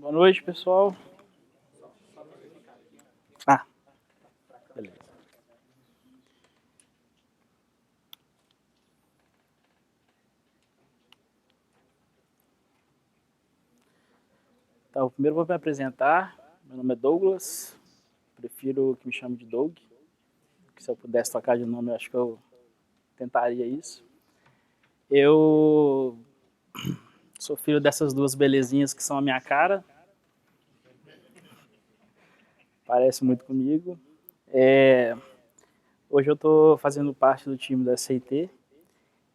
Boa noite, pessoal. Ah, beleza. Então, primeiro vou me apresentar. Meu nome é Douglas. Prefiro que me chame de Doug. Que se eu pudesse tocar de nome, eu acho que eu tentaria isso. Eu sou filho dessas duas belezinhas que são a minha cara. Parece muito comigo. Hoje eu estou fazendo parte do time da SIT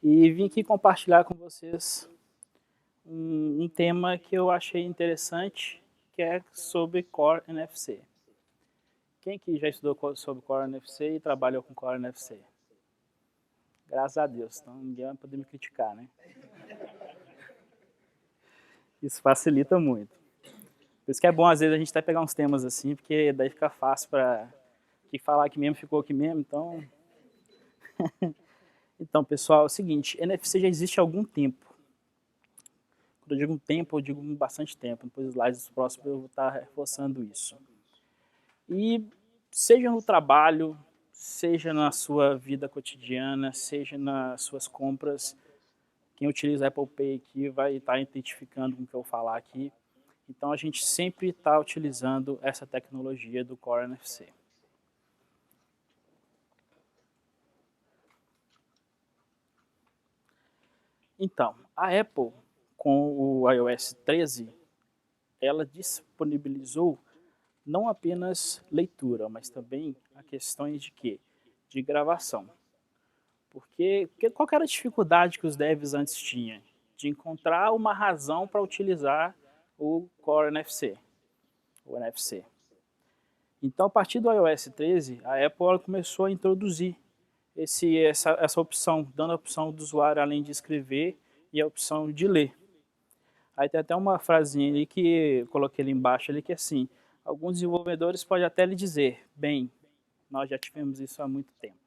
e vim aqui compartilhar com vocês um tema que eu achei interessante, que é sobre Core NFC. Quem aqui já estudou sobre Core NFC e trabalhou com Core NFC? Graças a Deus, então ninguém vai poder me criticar, né? Isso facilita muito. Por isso que é bom, às vezes, a gente até pegar uns temas assim, porque daí fica fácil para que falar aqui mesmo ficou aqui mesmo, então... Então, pessoal, é o seguinte, NFC já existe há algum tempo. Quando eu digo um tempo, eu digo bastante tempo. Depois dos slides próximos eu vou estar reforçando isso. E seja no trabalho, seja na sua vida cotidiana, seja nas suas compras, quem utiliza Apple Pay aqui vai estar identificando com o que eu vou falar aqui. Então a gente sempre está utilizando essa tecnologia do Core NFC. Então, a Apple, com o iOS 13, ela disponibilizou não apenas leitura, mas também a questões de quê? De gravação. Porque qual era a dificuldade que os devs antes tinham? De encontrar uma razão para utilizar o Core NFC, o NFC. Então, a partir do iOS 13, a Apple começou a introduzir essa opção, dando a opção do usuário, além de escrever, e a opção de ler. Aí tem até uma frasinha ali que eu coloquei ali embaixo, ali, que é assim, alguns desenvolvedores podem até lhe dizer, bem, nós já tivemos isso há muito tempo.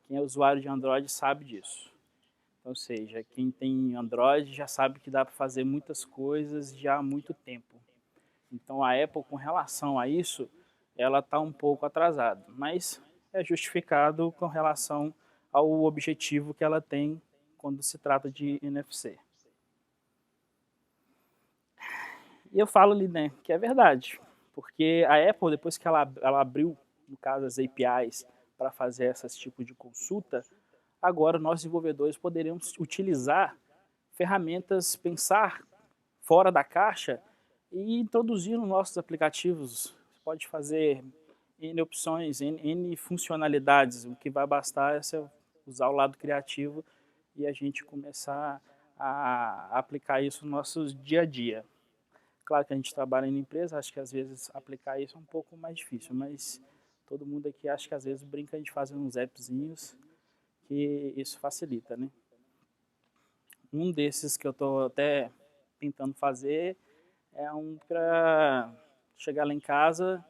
Quem é usuário de Android sabe disso. Ou seja, quem tem Android já sabe que dá para fazer muitas coisas já há muito tempo. Então a Apple, com relação a isso, ela está um pouco atrasada, mas é justificado com relação ao objetivo que ela tem quando se trata de NFC. E eu falo ali, né, que é verdade, porque a Apple, depois que ela abriu, no caso, as APIs para fazer esse tipo de consulta, agora nós desenvolvedores poderemos utilizar ferramentas, pensar fora da caixa e introduzir nos nossos aplicativos. Você pode fazer N opções, N funcionalidades. O que vai bastar é você usar o lado criativo e a gente começar a aplicar isso no nosso dia a dia. Claro que a gente trabalha em empresa, acho que às vezes aplicar isso é um pouco mais difícil, mas todo mundo aqui acho que às vezes brinca de fazer uns appzinhos que isso facilita, né? Um desses que eu estou até tentando fazer é um para chegar lá em casa,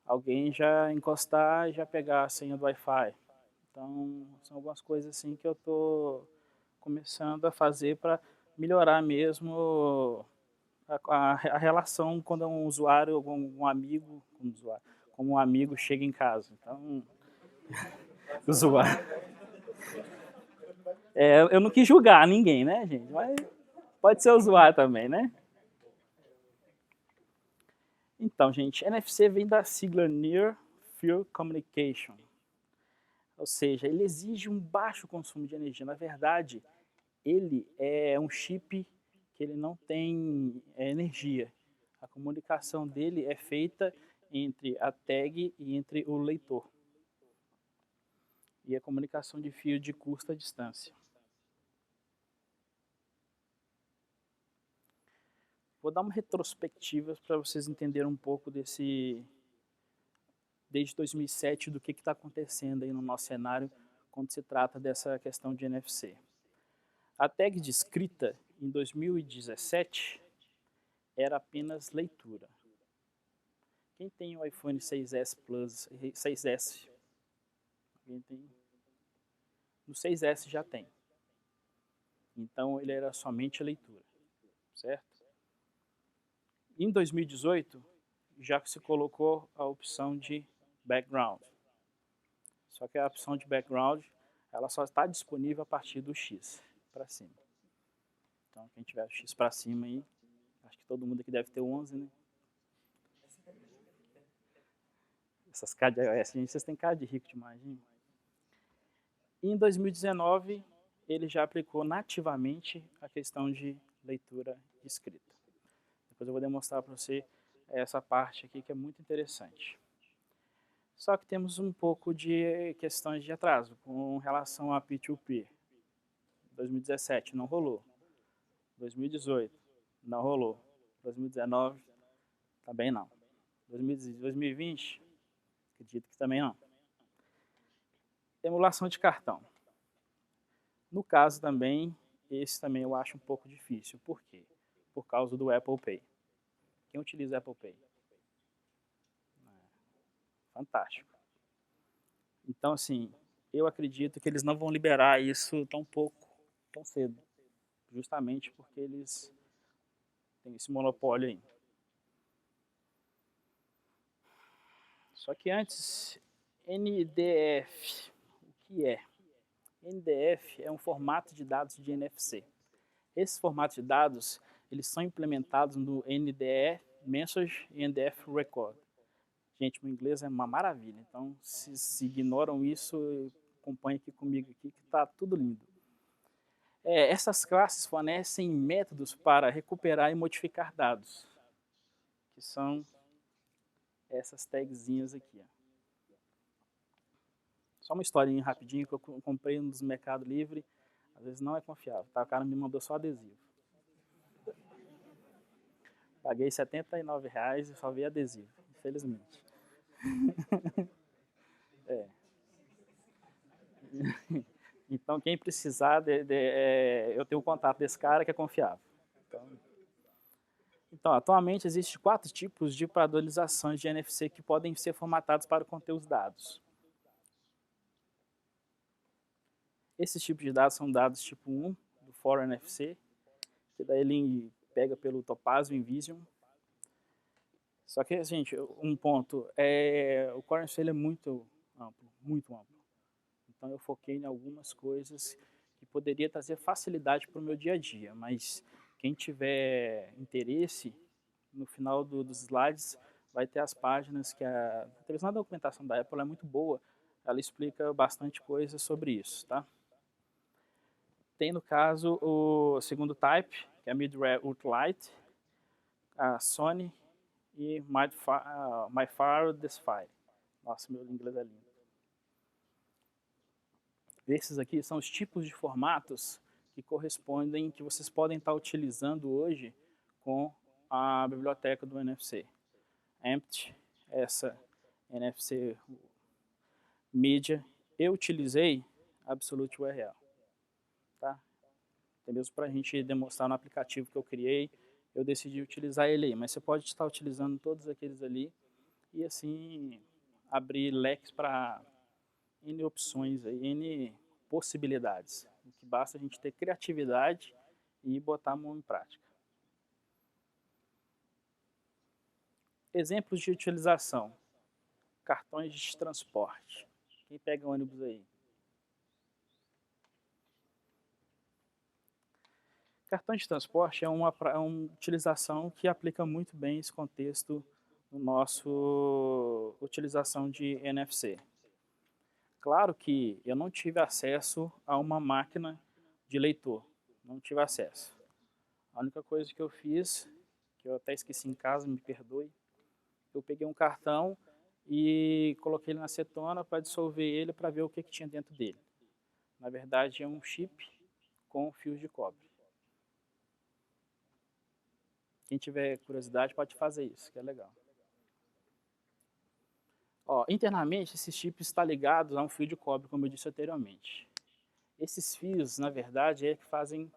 alguém já encostar e já pegar a senha do Wi-Fi. Então, são algumas coisas assim que eu estou começando a fazer para melhorar mesmo a relação quando um usuário, um amigo, como um amigo chega em casa. Então, usuário. Eu não quis julgar ninguém, né, gente? Mas pode ser usuário também, né? Então, gente, NFC vem da sigla Near Field Communication. Ou seja, ele exige um baixo consumo de energia. Na verdade, ele é um chip que ele não tem energia. A comunicação dele é feita entre a tag e entre o leitor. E a comunicação de fio de curta distância. Vou dar uma retrospectiva para vocês entenderem um pouco desde 2007, do que está acontecendo aí no nosso cenário quando se trata dessa questão de NFC. A tag de escrita, em 2017, era apenas leitura. Quem tem o iPhone 6S Plus, 6S? Quem tem? No 6S já tem. Então ele era somente leitura, certo? Em 2018, já se colocou a opção de background. Só que a opção de background, ela só está disponível a partir do X para cima. Então, quem tiver o X para cima aí, acho que todo mundo aqui deve ter o 11, né? Essas cards de iOS, gente, vocês têm cara de rico demais, hein? E em 2019, ele já aplicou nativamente a questão de leitura e escrita. Depois eu vou demonstrar para você essa parte aqui que é muito interessante. Só que temos um pouco de questões de atraso com relação a P2P. 2017 não rolou. 2018 não rolou. 2019 também não. 2020 acredito que também não. Emulação de cartão. No caso também, esse também eu acho um pouco difícil. Por quê? Por causa do Apple Pay. Quem utiliza o Apple Pay? Fantástico. Então, assim, eu acredito que eles não vão liberar isso tão cedo. Justamente porque eles têm esse monopólio aí. Só que antes, NDF, o que é? NDF é um formato de dados de NFC. Esses formatos de dados, eles são implementados no NDE Message e NDF Record. Gente, o inglês é uma maravilha, então se ignoram isso, acompanhe aqui comigo aqui que está tudo lindo. Essas classes fornecem métodos para recuperar e modificar dados, que são essas tagzinhas aqui. Ó. Só uma historinha rapidinho que eu comprei no Mercado Livre, às vezes não é confiável, tá? O cara me mandou só adesivo. Paguei R$79 e só vi adesivo, infelizmente. Então, quem precisar, eu tenho o contato desse cara que é confiável. Então, atualmente existem 4 tipos de padronizações de NFC que podem ser formatados para conter os dados. Esses tipos de dados são dados tipo 1 do Foro NFC, que daí ele pega pelo Topaz Envision. Só que, gente, um ponto, o Core NFC ele é muito amplo, muito amplo. Então eu foquei em algumas coisas que poderia trazer facilidade para o meu dia a dia, mas quem tiver interesse, no final dos slides vai ter as páginas que a documentação da Apple é muito boa, ela explica bastante coisa sobre isso, tá? Tem no caso o segundo type, que é a Mid-Rare Ultralight, a Sony e MyFar Desfire. Nossa, meu inglês é lindo. Esses aqui são os tipos de formatos que correspondem, que vocês podem estar utilizando hoje com a biblioteca do NFC. Empty, essa NFC Media, eu utilizei Absolute URL. Tá? Até mesmo para a gente demonstrar no aplicativo que eu criei, eu decidi utilizar ele aí. Mas você pode estar utilizando todos aqueles ali e assim abrir leques para N opções, aí, N possibilidades. O que basta a gente ter criatividade e botar a mão em prática. Exemplos de utilização. Cartões de transporte. Quem pega ônibus aí? Cartão de transporte é uma utilização que aplica muito bem esse contexto no nosso utilização de NFC. Claro que eu não tive acesso a uma máquina de leitor, não tive acesso. A única coisa que eu fiz, que eu até esqueci em casa, me perdoe, eu peguei um cartão e coloquei ele na acetona para dissolver ele para ver o que tinha dentro dele. Na verdade é um chip com fios de cobre. Quem tiver curiosidade pode fazer isso, que é legal. Ó, internamente, esses chips estão ligados a um fio de cobre, como eu disse anteriormente. Esses fios, na verdade, é que fazem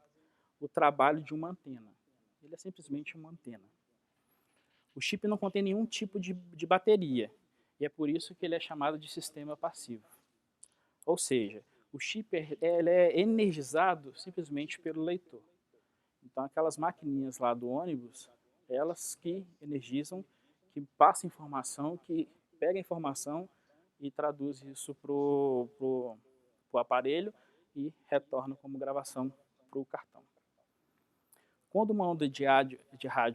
o trabalho de uma antena. Ele é simplesmente uma antena. O chip não contém nenhum tipo de bateria, e é por isso que ele é chamado de sistema passivo. Ou seja, o chip ele é energizado simplesmente pelo leitor. Então, aquelas maquininhas lá do ônibus, Elas que energizam, que passam informação, que pegam a informação e traduz isso pro aparelho e retorna como gravação para o cartão. Quando uma onda de rádio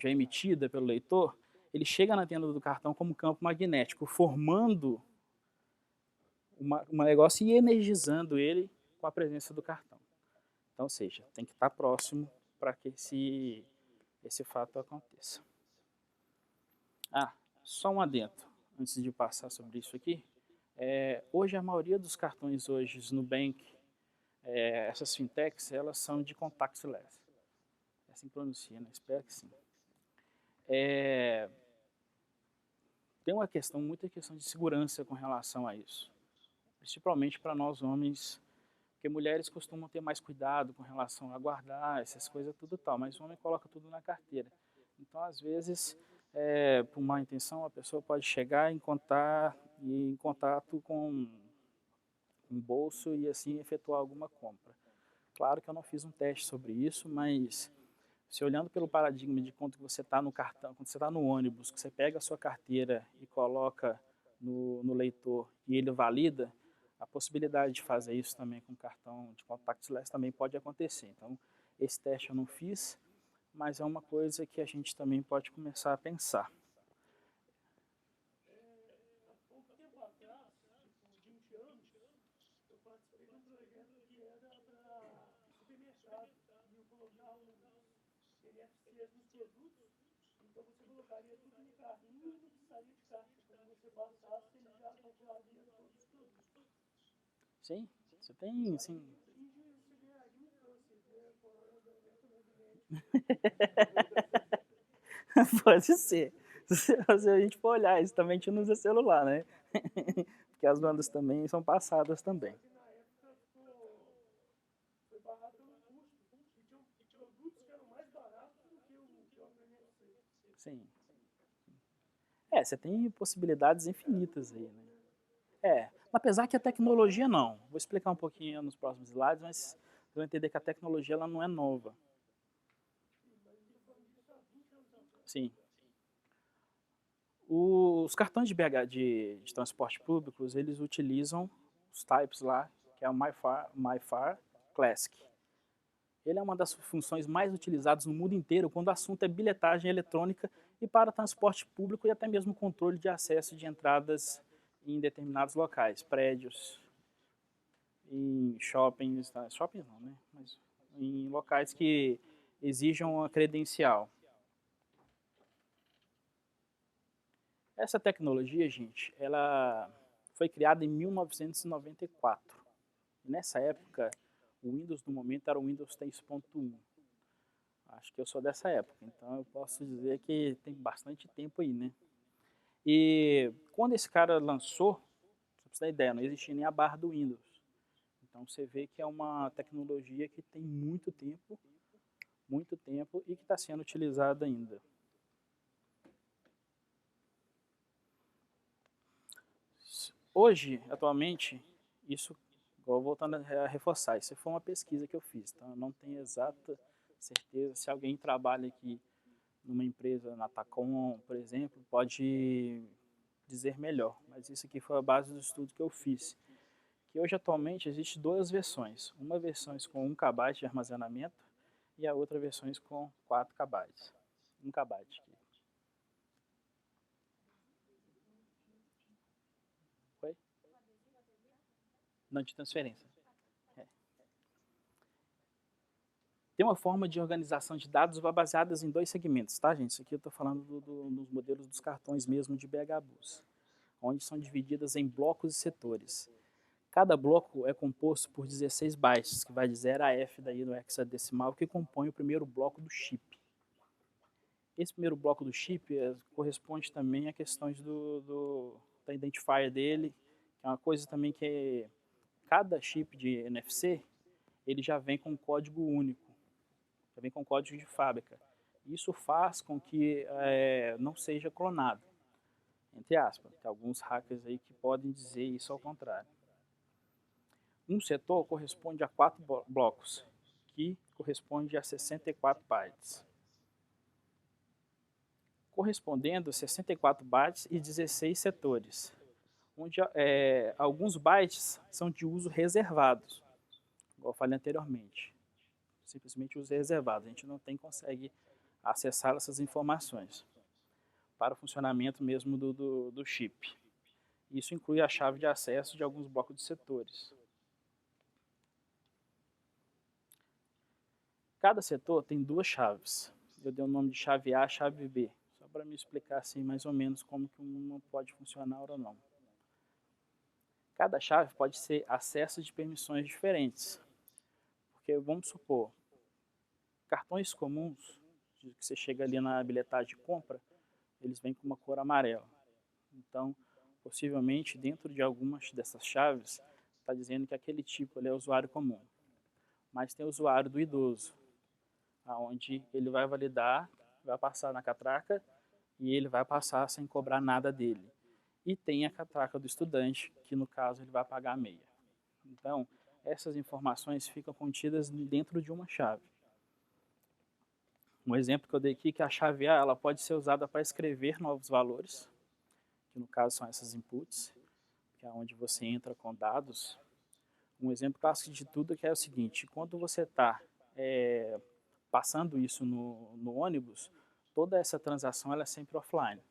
é emitida pelo leitor, ele chega na antena do cartão como campo magnético, formando um negócio e energizando ele com a presença do cartão. Então, ou seja, tem que estar próximo para que esse fato aconteça. Só um adendo, antes de passar sobre isso aqui. Hoje, a maioria dos cartões hoje, Nubank, essas fintechs, elas são de contactless. É assim que pronuncia, né? Espero que sim. Tem muita questão de segurança com relação a isso. Principalmente para nós homens, porque mulheres costumam ter mais cuidado com relação a guardar essas coisas tudo tal, mas o homem coloca tudo na carteira. Então, às vezes, por má intenção, a pessoa pode chegar em contato com um bolso e assim efetuar alguma compra. Claro que eu não fiz um teste sobre isso, mas se olhando pelo paradigma de quando você está no cartão, quando você está no ônibus, que você pega a sua carteira e coloca no leitor e ele valida, a possibilidade de fazer isso também com cartão de contactless também pode acontecer. Então, esse teste eu não fiz, mas é uma coisa que a gente também pode começar a pensar. Então você colocaria tudo no carrinho e não precisaria de caixa. Quando você passasse, ele já calcularia todos os produtos. Sim, você tem, sim. Você ganharia um câncer, né? Coronavírus. Pode ser. Se a gente for olhar, isso também a gente não usa celular, né? Porque as bandas também são passadas também. Na época foi barrado pelo custo. E tinham produtos que eram mais baratos do que o próprio NFC. Sim. Você tem possibilidades infinitas aí, né? Apesar que a tecnologia não. Vou explicar um pouquinho nos próximos slides, mas você vai entender que a tecnologia ela não é nova. Sim. Os cartões de BH de transporte públicos, eles utilizam os types lá, que é o MyFar Classic. Ele é uma das funções mais utilizadas no mundo inteiro quando o assunto é bilhetagem eletrônica e para transporte público e até mesmo controle de acesso de entradas em determinados locais, prédios, em shoppings, shoppings não, né? Mas em locais que exijam a credencial. Essa tecnologia, gente, ela foi criada em 1994. Nessa época, o Windows no momento era o Windows 3.1. Acho que eu sou dessa época, então eu posso dizer que tem bastante tempo aí, né? E quando esse cara lançou, pra você ter ideia, não existia nem a barra do Windows. Então você vê que é uma tecnologia que tem muito tempo e que está sendo utilizada ainda. Hoje, atualmente, isso, voltando a reforçar, isso foi uma pesquisa que eu fiz, tá? Eu não tenho exata certeza se alguém trabalha aqui numa empresa na Tacom, por exemplo, pode dizer melhor, mas isso aqui foi a base do estudo que eu fiz. Que hoje, atualmente, existe duas versões. Uma versão com 1 KB de armazenamento e a outra versão com 4 KB. 1 KB. Foi? Não, de transferência. Tem uma forma de organização de dados baseadas em dois segmentos, tá, gente? Isso aqui eu estou falando dos modelos dos cartões mesmo de BH Bus, onde são divididas em blocos e setores. Cada bloco é composto por 16 bytes, que vai de 0 a F daí no hexadecimal, que compõe o primeiro bloco do chip. Esse primeiro bloco do chip corresponde também a questões da identifier dele, que é uma coisa também que cada chip de NFC, ele já vem com um código único, já vem com código de fábrica. Isso faz com que não seja clonado, entre aspas. Tem alguns hackers aí que podem dizer isso ao contrário. Um setor corresponde a 4 blocos, que corresponde a 64 bytes. correspondendo a 64 bytes e 16 setores, onde alguns bytes são de uso reservado, igual eu falei anteriormente. Simplesmente uso reservado, a gente não consegue acessar essas informações para o funcionamento mesmo do chip. Isso inclui a chave de acesso de alguns blocos de setores. Cada setor tem duas chaves. Eu dei o nome de chave A e chave B, só para me explicar assim mais ou menos como que uma pode funcionar ou não. Cada chave pode ser acesso de permissões diferentes. Porque vamos supor, cartões comuns, que você chega ali na bilhetagem de compra, eles vêm com uma cor amarela. Então, possivelmente, dentro de algumas dessas chaves, está dizendo que aquele tipo ali é usuário comum. Mas tem o usuário do idoso, onde ele vai validar, vai passar na catraca e ele vai passar sem cobrar nada dele. E tem a catraca do estudante, que no caso ele vai pagar a meia. Então, essas informações ficam contidas dentro de uma chave. Um exemplo que eu dei aqui é que a chave A ela pode ser usada para escrever novos valores, que no caso são essas inputs, que é onde você entra com dados. Um exemplo clássico de tudo é o seguinte: quando você está passando isso no ônibus, toda essa transação ela é sempre offline,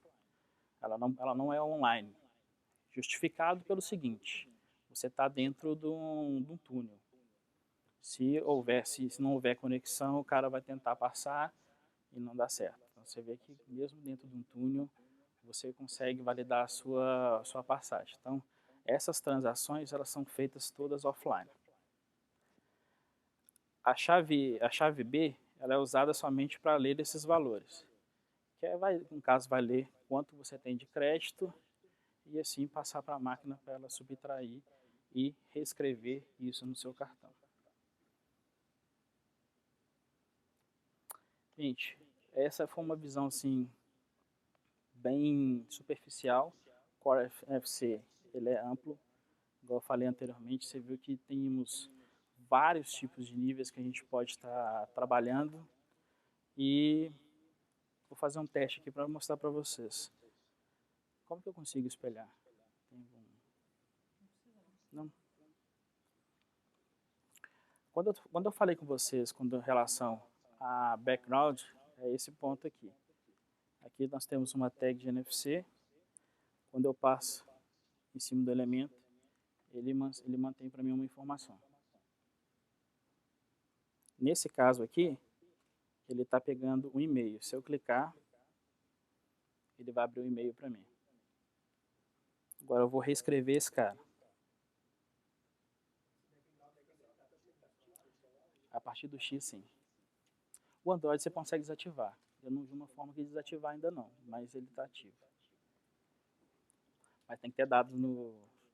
ela não é online. Justificado pelo seguinte: você está dentro de um túnel. Se não houver conexão, o cara vai tentar passar e não dá certo. Então você vê que mesmo dentro de um túnel, você consegue validar a sua passagem. Então, essas transações elas são feitas todas offline. A chave B ela é usada somente para ler esses valores. Que no caso, vai ler quanto você tem de crédito e assim passar para a máquina para ela subtrair e reescrever isso no seu cartão. Gente, essa foi uma visão assim bem superficial. O Core FC ele é amplo, igual eu falei anteriormente. Você viu que temos vários tipos de níveis que a gente pode estar trabalhando e vou fazer um teste aqui para mostrar para vocês. Como que eu consigo espelhar? Não. Quando eu falei com vocês com relação a background, é esse ponto aqui. Aqui nós temos uma tag de NFC. Quando eu passo em cima do elemento, ele mantém para mim uma informação. Nesse caso aqui, ele está pegando um e-mail. Se eu clicar, ele vai abrir o e-mail para mim. Agora eu vou reescrever esse cara. A partir do X, sim. O Android você consegue desativar. Eu não vi uma forma de desativar ainda não, mas ele está ativo. Mas tem que ter dados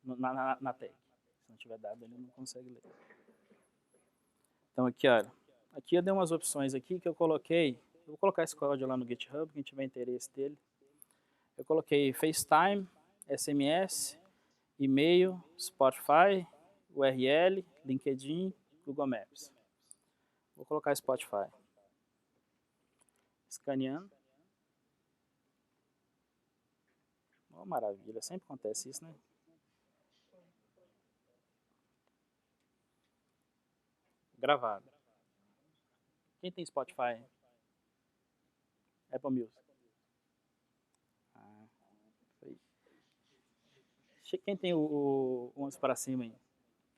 na tag. Se não tiver dado, ele não consegue ler. Então aqui, olha. Aqui eu dei umas opções aqui que eu coloquei. Eu vou colocar esse código lá no GitHub, quem tiver interesse dele. Eu coloquei FaceTime, SMS, e-mail, Spotify, URL, LinkedIn, Google Maps. Vou colocar Spotify. Escaneando. Oh, maravilha, sempre acontece isso, né? Gravado. Quem tem Spotify? Apple Music. Quem tem o 11 para cima aí?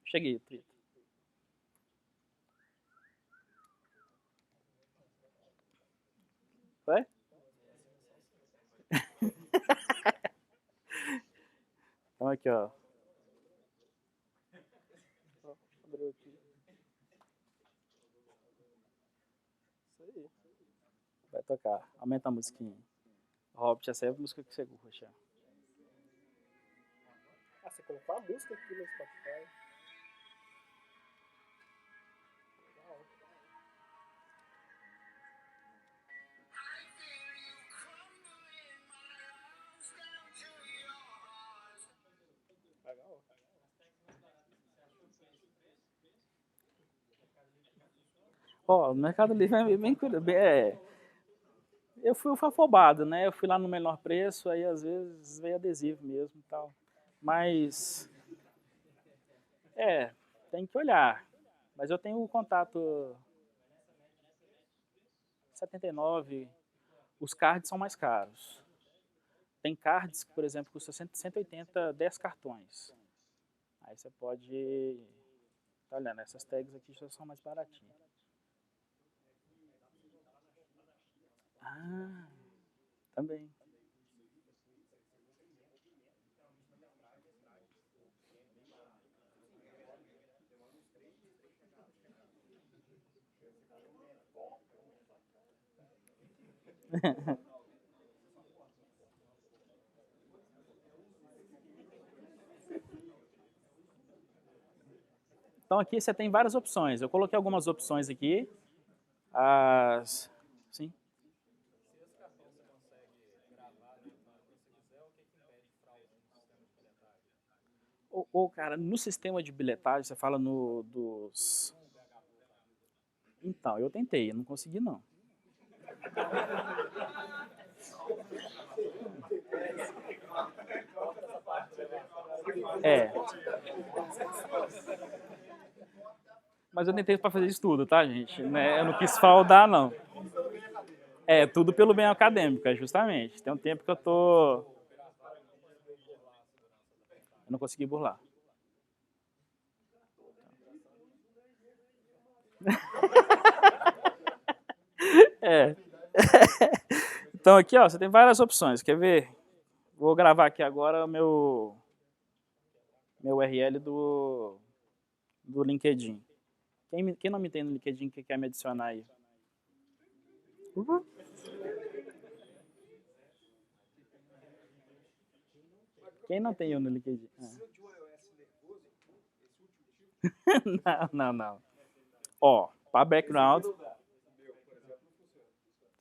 Cheguei, Trito. Vai? Então aqui, ó. Abriu aqui. Isso aí. Vai tocar. Aumenta a musiquinha. Hobbit, essa é a música que você curte. Ah, você colocou a música aqui no Spotify? Legal. Legal. Ó, o Mercado Livre é bem curioso. Eu fui afobado, né? Eu fui lá no menor preço, aí às vezes veio adesivo mesmo e tal. Mas, tem que olhar. Mas eu tenho o contato 79, os cards são mais caros. Tem cards que, por exemplo, custa 180, 10 cartões. Aí você pode... Tá olhando, essas tags aqui já são mais baratinhas. Ah, também. Então aqui você tem várias opções. Eu coloquei algumas opções aqui. As... Sim. Ou, cara, no sistema de bilhetagem, você fala no dos... Então, eu tentei, não consegui não. É. Mas eu tentei para fazer isso tudo, tá, gente? Né? Eu não quis fraudar, não. É, tudo pelo bem acadêmico, justamente. Tem um tempo que eu tô... Eu não consegui burlar. É. Então aqui, ó, você tem várias opções. Quer ver? Vou gravar aqui agora o meu URL do LinkedIn. Quem não me tem no LinkedIn que quer me adicionar aí? Uhum. Quem não tem eu no LinkedIn? Não, não, não. Ó, para background,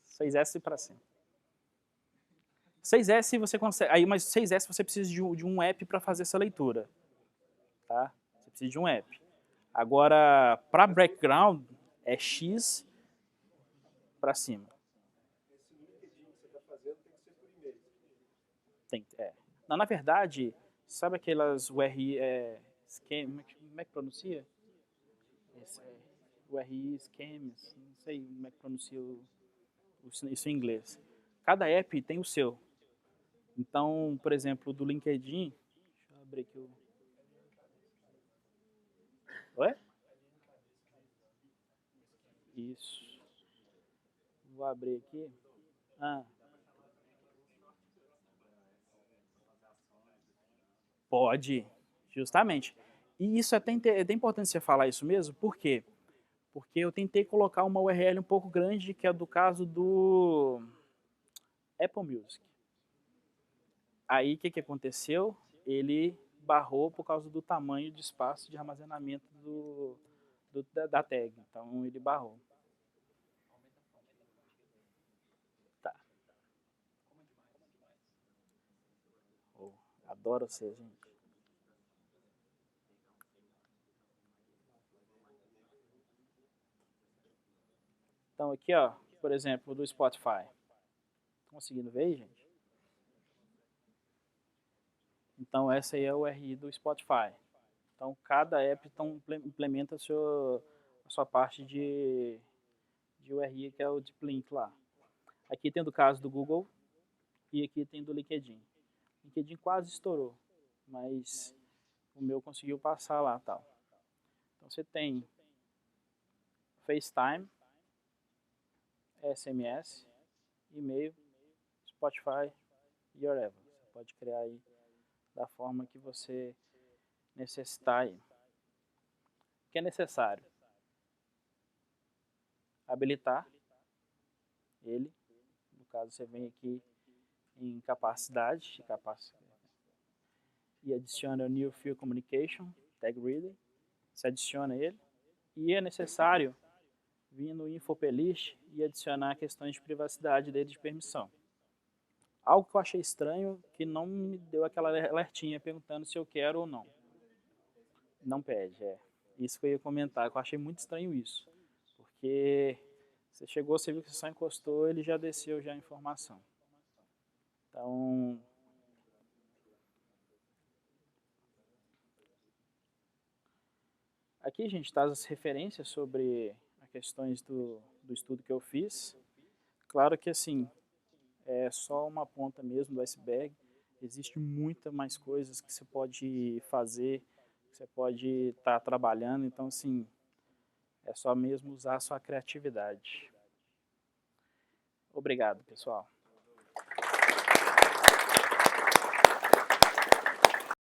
6S para cima. 6S você consegue, aí, mas 6S você precisa de um app para fazer essa leitura, tá? Você precisa de um app. Agora, para background, é X para cima. Tem, Não, na verdade, sabe aquelas URI, como é que pronuncia? URI schemas, não sei como é que pronuncia isso em inglês. Cada app tem o seu. Então, por exemplo, do LinkedIn, deixa eu abrir aqui o... Oi? Isso. Vou abrir aqui. Ah, pode, justamente. E isso é até importante você falar isso mesmo, por quê? Porque eu tentei colocar uma URL um pouco grande, que é do caso do Apple Music. Aí, o que aconteceu? Ele barrou por causa do tamanho de espaço de armazenamento da tag. Então, ele barrou. Tá. Oh, adoro você, gente. Então, aqui, ó, por exemplo, do Spotify. Conseguindo ver aí, gente? Então, essa aí é o URI do Spotify. Então, cada app implementa a sua parte de URI, que é o deep link lá. Aqui tem do caso do Google e aqui tem do LinkedIn. O LinkedIn quase estourou, mas o meu conseguiu passar lá, tal. Então você tem FaceTime, SMS, e-mail, Spotify e whatever. Você pode criar aí da forma que você necessitar aí. O que é necessário? Habilitar ele. No caso, você vem aqui em capacidade e adiciona o New Field Communication, Tag Reader. Você adiciona ele. E é necessário vir no Info Playlist e adicionar questões de privacidade dele de permissão. Algo que eu achei estranho, que não me deu aquela alertinha perguntando se eu quero ou não. Não pede, Isso que eu ia comentar, que eu achei muito estranho isso. Porque Você chegou, você viu que você só encostou, ele já desceu já a informação. Então, aqui, gente, está as referências sobre as questões do estudo que eu fiz. Claro que, assim, é só uma ponta mesmo do iceberg. Existe muita mais coisas que você pode fazer, que você pode estar trabalhando. Então, assim, é só mesmo usar a sua criatividade. Obrigado, pessoal.